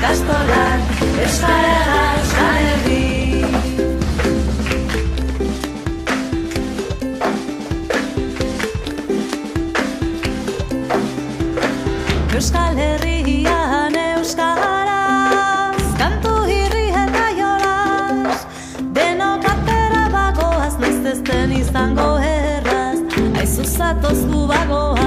ikastolan, euskara, Euskal Herri. Euskal Herrian euskaraz, kantu irri eta jolas, denok atera bagoaz, noiz ez den izango erraz, aizu zatoz gu bagoaz.